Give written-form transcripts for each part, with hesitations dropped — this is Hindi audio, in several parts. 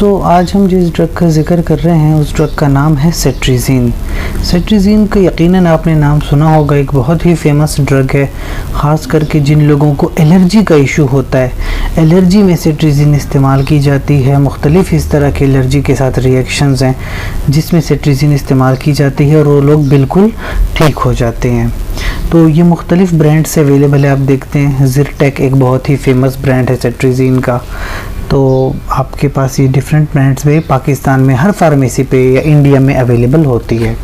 आज हम जिस ड्रग का जिक्र कर रहे हैं उस ड्रग का नाम है सेट्रिजीन। सेट्रिजीन का यकीनन आपने नाम सुना होगा, एक बहुत ही फेमस ड्रग है, ख़ास करके जिन लोगों को एलर्जी का इशू होता है, एलर्जी में सेट्रिजीन इस्तेमाल की जाती है। मुख्तलिफ़ इस तरह के एलर्जी के साथ रिएक्शंस हैं जिसमें सेट्रिजीन इस्तेमाल की जाती है और वो लोग बिल्कुल ठीक हो जाते हैं। तो ये मुख्तलिफ़ ब्रांड से अवेलेबल है। आप देखते हैं ज़िरटेक एक बहुत ही फेमस ब्रांड है सेट्रिजीन का। तो आपके पास ये डिफरेंट ब्रांड्स में पाकिस्तान में हर फार्मेसी पे या इंडिया में अवेलेबल होती है।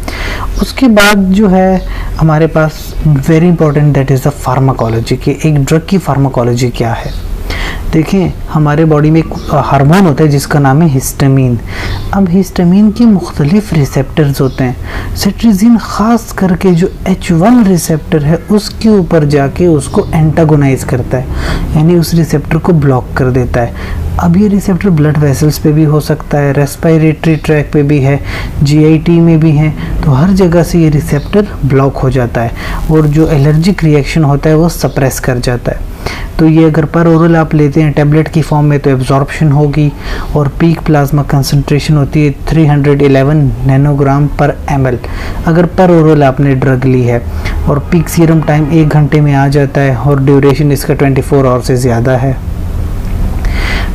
उसके बाद जो है हमारे पास very important that is the pharmacology कि एक ड्रग की फार्माकोलॉजी क्या है। देखें, हमारे बॉडी में एक हार्मोन होता है जिसका नाम है हिस्टामीन। अब हिस्टामीन के मुख्तलिफ रिसेप्टर्स होते हैं। सेट्रिजीन ख़ास करके जो H1 रिसेप्टर है उसके ऊपर जाके उसको एंटागोनाइज करता है, यानी उस रिसेप्टर को ब्लॉक कर देता है। अब ये रिसेप्टर ब्लड वेसल्स पे भी हो सकता है, रेस्पिरेटरी ट्रैक पे भी है, GIT में भी है, तो हर जगह से ये रिसेप्टर ब्लॉक हो जाता है और जो एलर्जिक रिएक्शन होता है वो सप्रेस कर जाता है। तो ये अगर पर ओरल आप लेते हैं टैबलेट की फॉर्म में तो एब्जॉर्प्शन होगी और पीक प्लाज्मा कंसंट्रेशन होती है 311 नैनोग्राम पर ml अगर पर ओरल आपने ड्रग ली है, और पीक सीरम टाइम 1 घंटे में आ जाता है और ड्यूरेशन इसका 24 आवर से ज़्यादा है।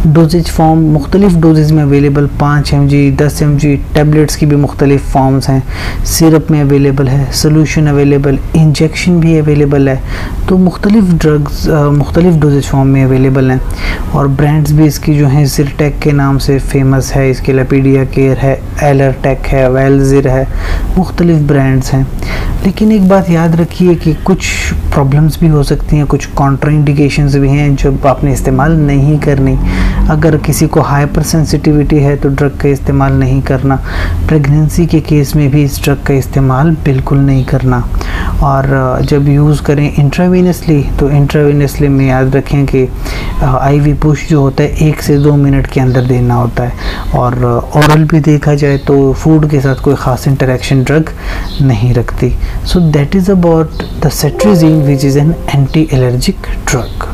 डोजेज फॉर्म मुख्तलिफ़ डोजेज में अवेलेबल, 5 mg 10 mg टैबलेट्स की भी मुख्तलिफ़ फॉर्म्स हैं, सिरप में अवेलेबल है, सोल्यूशन अवेलेबल, इंजेक्शन भी अवेलेबल है। तो मुख्तलिफ़ ड्रग्स मुख्तलिफ़ डोजेज फॉर्म में अवेलेबल हैं और ब्रांड्स भी इसकी जो हैं ज़िरटेक के नाम से फेमस है, इसके लपीडिया केयर है, एलरटेक है, वेलज़िर है, मुख्तलिफ़ ब्रांड्स हैं। लेकिन एक बात याद रखिए कि कुछ प्रॉब्लम्स भी हो सकती हैं, कुछ कॉन्ट्राइंडिकेशंस भी हैं जो आपने इस्तेमाल नहीं करनी। अगर किसी को हाइपर सेंसिटिविटी है तो ड्रग का इस्तेमाल नहीं करना। प्रेगनेंसी के केस में भी इस ड्रग का इस्तेमाल बिल्कुल नहीं करना। और जब यूज़ करें इंट्रावेनसली तो इंट्रावेनसली में याद रखें कि IV पुश जो होता है 1 से 2 मिनट के अंदर देना होता है। और ओरल भी देखा जाए तो फूड के साथ कोई ख़ास इंटरेक्शन ड्रग नहीं रखती। So that is about the cetirizine which is an anti allergic drug.